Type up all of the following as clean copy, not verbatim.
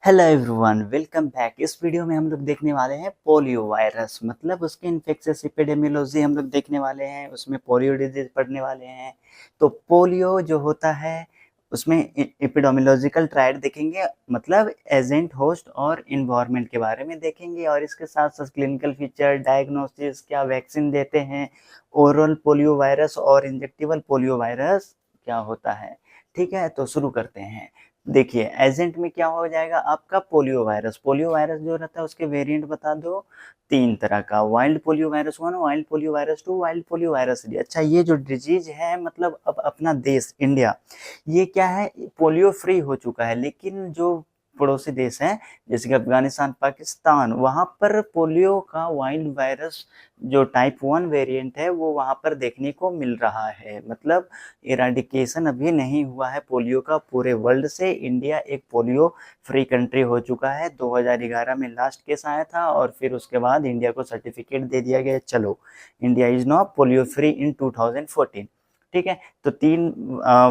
Hello everyone, welcome back. इस video में हम लोग देखने वाले हैं पोलियो वायरस, मतलब उसके इन्फेक्शियस एपिडेमियोलॉजी हम लोग देखने वाले हैं। उसमें पोलियो डिजीज पढ़ने वाले हैं। तो पोलियो जो होता है उसमें एपिडेमियोलॉजिकल ट्रायड देखेंगे, मतलब एजेंट, होस्ट और इन्वायरमेंट के बारे में देखेंगे। और इसके साथ साथ क्लिनिकल फीचर, डायग्नोसिस, क्या वैक्सीन देते हैं, ओरल पोलियो वायरस और इंजेक्टेबल पोलियो वायरस क्या होता है। ठीक है, तो शुरू करते हैं। देखिए, एजेंट में क्या हो जाएगा आपका पोलियो वायरस। पोलियो वायरस जो रहता है उसके वेरिएंट बता दो, तीन तरह का। Wild polio virus 1, wild polio virus 2, wild polio virus 3। अच्छा, ये जो डिजीज है, मतलब अब अपना देश इंडिया ये क्या है, पोलियो फ्री हो चुका है। लेकिन जो पड़ोसी देश हैं जैसे कि अफगानिस्तान, पाकिस्तान, वहां पर पोलियो का वाइल्ड वायरस जो टाइप 1 वेरिएंट है वो वहां पर देखने को मिल रहा है। मतलब इराडिकेशन अभी नहीं हुआ है पोलियो का पूरे वर्ल्ड से। इंडिया एक पोलियो फ्री कंट्री हो चुका है। 2011 में लास्ट केस आया था और फिर उसके बाद इंडिया को सर्टिफिकेट दे दिया गया, चलो India is not polio free in 2014। ठीक है, तो तीन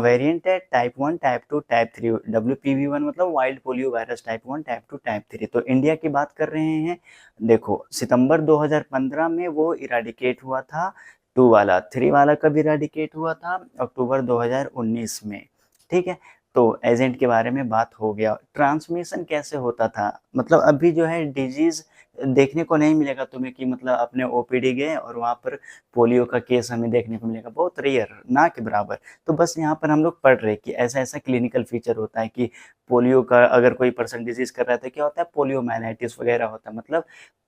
वेरिएंट है, टाइप 1, टाइप 2, टाइप 3। WPV1 मतलब wild polio virus type 1, type 2, type 3। तो इंडिया की बात कर रहे हैं। देखो, सितंबर 2015 में वो इराडिकेट हुआ था। 2 वाला, 3 वाला कब इराडिकेट हुआ था? अक्टूबर 2019 में। ठीक है, तो एजेंट के बारे में बात हो गया। ट्रांसमिशन कैसे होता था, मतलब अभी जो है डिजीज देखने को नहीं मिलेगा तुम्हें कि मतलब अपने ओपीडी गए और वहाँ पर पोलियो का केस हमें देखने को मिलेगा, बहुत रेयर, ना के बराबर। तो बस यहाँ पर हम लोग पढ़ रहे कि ऐसा ऐसा क्लिनिकल फीचर होता है कि पोलियो का अगर कोई पर्सन डिजीज कर रहा है तो क्या होता है, पोलियो माइलाइटिस वगैरह होता है, मतलब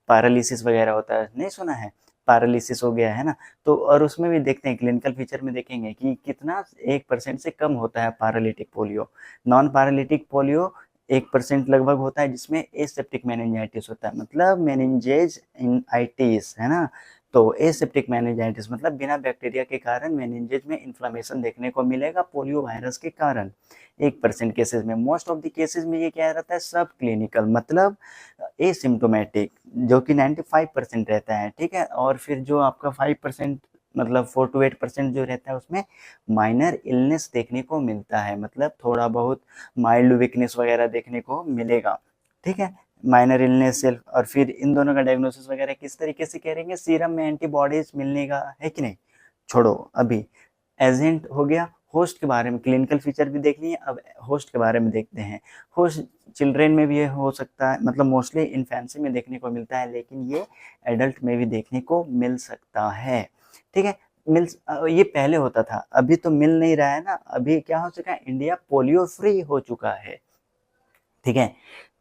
पैरालिसिस वगैरह होता है। नहीं सुना है? पैरालिसिस हो गया है ना। तो और उसमें भी देखते हैं, क्लिनिकल फीचर में देखेंगे कि कितना 1% से कम होता है paralytic polio. Non paralytic polio 1% लगभग होता है, जिसमें एसेप्टिक मेनिंजाइटिस होता है, मतलब मेनिंजेज इन आइटिस है ना। तो एसेप्टिक मेनिंजाइटिस मतलब बिना बैक्टीरिया के कारण मेनिंजेज में इन्फ्लामेशन देखने को मिलेगा पोलियो वायरस के कारण। 1% केसेस में, मोस्ट ऑफ द केसेस में ये क्या रहता है, सब क्लिनिकल, मतलब एसिम्टोमेटिक, जो कि 95% रहता है। ठीक है, और फिर जो आपका 5%, मतलब 4 to 8% जो रहता है उसमें माइनर इलनेस देखने को मिलता है, मतलब थोड़ा बहुत माइल्ड वीकनेस वगैरह देखने को मिलेगा। ठीक है, माइनर इलनेस। और फिर इन दोनों का डायग्नोसिस वगैरह किस तरीके से करेंगे, सीरम में एंटीबॉडीज मिलने का है कि नहीं। छोड़ो, अभी एजेंट हो गया। होस्ट के बारे में क्लिनिकल फीचर भी देख लिए, अब होस्ट के बारे में देखते हैं। होस्ट चिल्ड्रेन में भी ये हो सकता है, मतलब मोस्टली इन्फेंसी में देखने को मिलता है, लेकिन ये एडल्ट में भी देखने को मिल सकता है। ठीक है, ये पहले होता था, अभी तो मिल नहीं रहा है ना। अभी क्या हो चुका है, इंडिया पोलियो फ्री हो चुका है। ठीक है,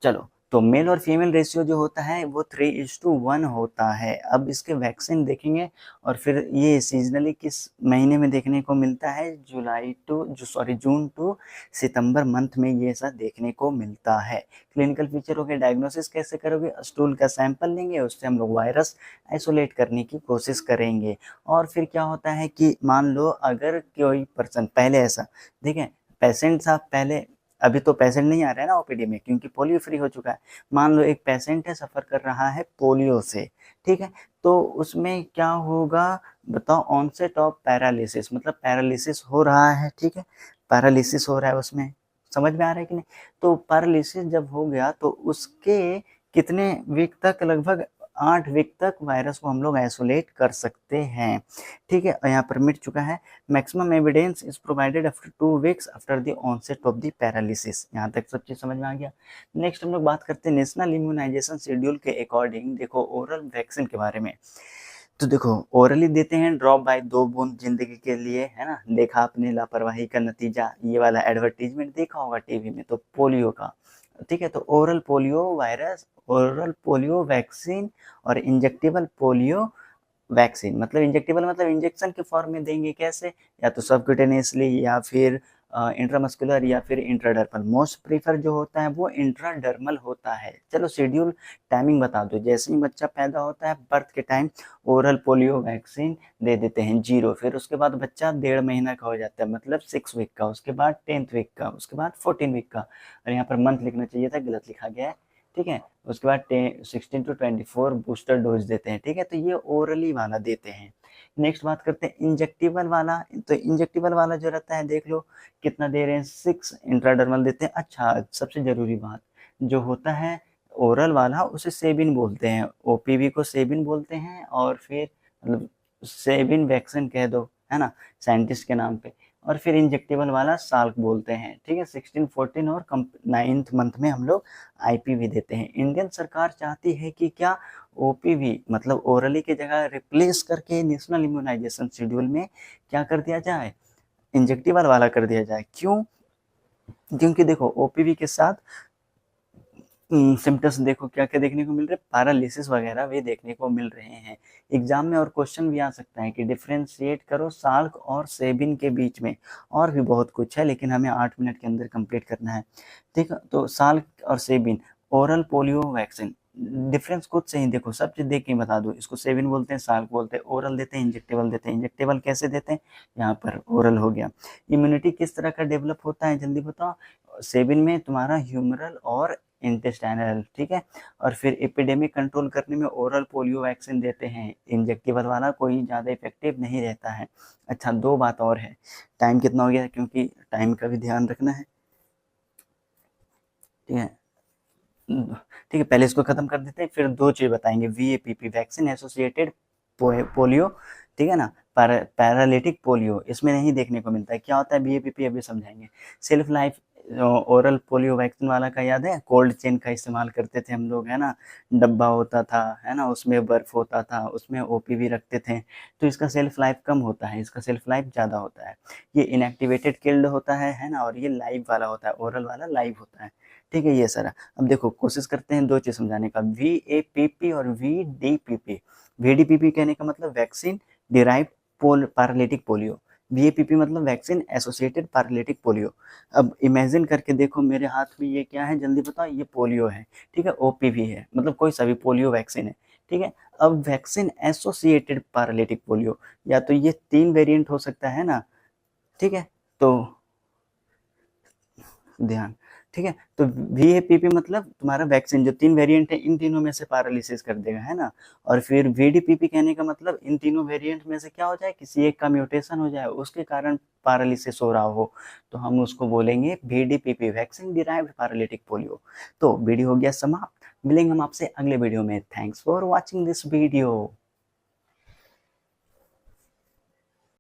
चलो, तो मेल और फीमेल रेशियो जो होता है वो 3:1 होता है। अब इसके वैक्सीन देखेंगे और फिर ये सीजनली किस महीने में देखने को मिलता है, जून टू सितंबर मंथ में ये सब देखने को मिलता है। क्लिनिकल फीचर हो गया। डायग्नोसिस कैसे करोगे, स्टूल का सैंपल लेंगे, उससे हम लोग वायरस आइसोलेट करने की कोशिश करेंगे। और फिर क्या होता है कि मान लो अगर कोई पर्सन पहले ऐसा, देखें, पेशेंट साहब पहले, अभी तो पेशेंट नहीं आ रहा है ना ओपीडी में क्योंकि पोलियो फ्री हो चुका है। मान लो एक पेशेंट है, सफ़र कर रहा है पोलियो से। ठीक है, तो उसमें क्या होगा बताओ, ऑनसेट ऑफ पैरालिसिस, मतलब पैरालिसिस हो रहा है। ठीक है, पैरालिसिस हो रहा है उसमें, समझ में आ रहा है कि नहीं। तो पैरालिसिस जब हो गया तो उसके कितने वीक तक, लगभग 8 वीक तक वायरस को हम लोग आइसोलेट कर सकते हैं। ठीक है, यहाँ पर मिट चुका है। Maximum evidence is provided after 2 weeks after the onset of the paralysis. यहाँ तक सब चीज समझ में आ गया। नेक्स्ट हम लोग बात करते हैं नेशनल इम्यूनाइजेशन शेड्यूल के अकॉर्डिंग। देखो, ओरल वैक्सीन के बारे में। तो देखो, ओरली देते हैं, ड्रॉप बाय 2 बूंद जिंदगी के लिए, है ना। देखा आपने लापरवाही का नतीजा, ये वाला एडवर्टीजमेंट देखा होगा टीवी में, तो पोलियो का। ठीक है, तो oral polio virus, oral polio vaccine और इंजेक्टेबल पोलियो वैक्सीन, मतलब इंजेक्टेबल मतलब इंजेक्शन के फॉर्म में देंगे। कैसे, या तो सबक्यूटेनियसली या फिर इंट्रामस्कुलर या फिर इंट्राडर्मल। मोस्ट प्रीफर जो होता है वो इंट्राडर्मल होता है। चलो, शेड्यूल टाइमिंग बता दो। जैसे ही बच्चा पैदा होता है बर्थ के टाइम ओरल पोलियो वैक्सीन दे देते हैं 0। फिर उसके बाद बच्चा 1.5 महीना का हो जाता है, मतलब 6 वीक का। उसके बाद 10th वीक का, उसके बाद 14 वीक का। और यहाँ पर मंथ लिखना चाहिए था, गलत लिखा गया है। ठीक है, उसके बाद 16 to 24 बूस्टर डोज देते हैं। ठीक है, तो ये ओरली वाला देते हैं। नेक्स्ट बात करते हैं इंजेक्टेबल वाला। तो इंजेक्टेबल वाला जो रहता है, देख लो कितना दे रहे हैं, 6 इंट्राडर्मल देते हैं। अच्छा, सबसे जरूरी बात, जो होता है ओरल वाला उसे सेबिन बोलते हैं, ओपीवी को सेबिन बोलते हैं, और फिर मतलब सेबिन वैक्सीन कह दो, है ना, साइंटिस्ट के नाम पे। और फिर इंजेक्टेबल वाला साल्क बोलते हैं, ठीक है। 16, 14 और 9th मंथ में हम लोग आईपीवी देते हैं। इंडियन सरकार चाहती है कि क्या ओपीवी मतलब ओरली की जगह रिप्लेस करके नेशनल इम्यूनाइजेशन शेड्यूल में क्या कर दिया जाए, इंजेक्टेबल वाला कर दिया जाए। क्यों? क्योंकि देखो ओपीवी के साथ सिम्टम्स देखो क्या क्या देखने को मिल रहे हैं, पैरालिसिस वगैरह भी देखने को मिल रहे हैं एग्जाम में। और क्वेश्चन भी आ सकता है कि डिफ्रेंशिएट करो साल्क और सेबिन के बीच में। और भी बहुत कुछ है लेकिन हमें 8 मिनट के अंदर कंप्लीट करना है, ठीक है। तो साल्क और Sabin oral polio vaccine, difference खुद से ही देखो, सब चीज देख के बता दो। इसको सेबिन बोलते हैं, साल्क बोलते हैं, ओरल देते हैं, इंजेक्टेबल देते हैं। इंजेक्टेबल कैसे देते हैं, यहाँ पर ओरल हो गया। इम्यूनिटी किस तरह का डेवलप होता है जल्दी बताओ। सेबिन में तुम्हारा ह्यूमरल और इंटेस्टाइनल, ठीक है। और फिर एपिडेमिक कंट्रोल करने में ओरल पोलियो वैक्सीन देते हैं, इंजेक्टेबल वाला कोई ज़्यादा इफेक्टिव नहीं रहता है। अच्छा, दो बात और है। टाइम कितना हो गया, क्योंकि टाइम का भी ध्यान रखना है, ठीक है। ठीक है, पहले इसको खत्म कर देते हैं, फिर दो चीज बताएंगे। वीएपीपी वैक्सीन एसोसिएटेड पोलियो, ठीक है ना, पैरालिटिक पोलियो, इसमें नहीं देखने को मिलता है। क्या होता है वीएपीपी अभी समझाएंगे। Self life oral polio vaccine वाला का याद है, कोल्ड चेन का इस्तेमाल करते थे हम लोग, है ना, डब्बा होता था, है ना, उसमें बर्फ होता था, उसमें ओपीवी रखते थे। तो इसका सेल्फ लाइफ कम होता है, इसका सेल्फ लाइफ ज़्यादा होता है। ये इनएक्टिवेटेड किल्ड होता है ना, और ये लाइव वाला होता है, ओरल वाला लाइव होता है, ठीक है। ये सारा अब देखो कोशिश करते हैं दो चीज समझाने का, वीएपीपी और वीडीपीपी। वीडीपीपी कहने का मतलब वैक्सीन डिराइव्ड पैरालिटिक पोलियो, वीएपीपी मतलब वैक्सीन एसोसिएटेड पैरालिटिक पोलियो। अब इमेजिन करके देखो मेरे हाथ में ये क्या है, जल्दी बताओ। ये पोलियो है, ठीक है, ओपीवी है, मतलब कोई सा भी पोलियो वैक्सीन है, ठीक है। अब वैक्सीन एसोसिएटेड पैरालिटिक पोलियो, या तो ये 3 वेरिएंट हो सकता है ना, ठीक है। तो ध्यान, ठीक है। तो वीएपीपी मतलब तुम्हारा वैक्सीन जो 3 वेरिएंट है, इन तीनों में से पैरालिसिस कर देगा, है ना। और फिर वीडीपीपी कहने का मतलब इन तीनों वेरिएंट में से क्या हो जाए, किसी एक का म्यूटेशन हो जाए, उसके कारण पैरालिसिस हो रहा हो, तो हम उसको बोलेंगे वीडीपीपी, वैक्सीन डिराइव्ड पैरालिटिक पोलियो। तो वीडियो हो गया समाप्त, मिलेंगे हम आपसे अगले वीडियो में। Thanks for watching this video.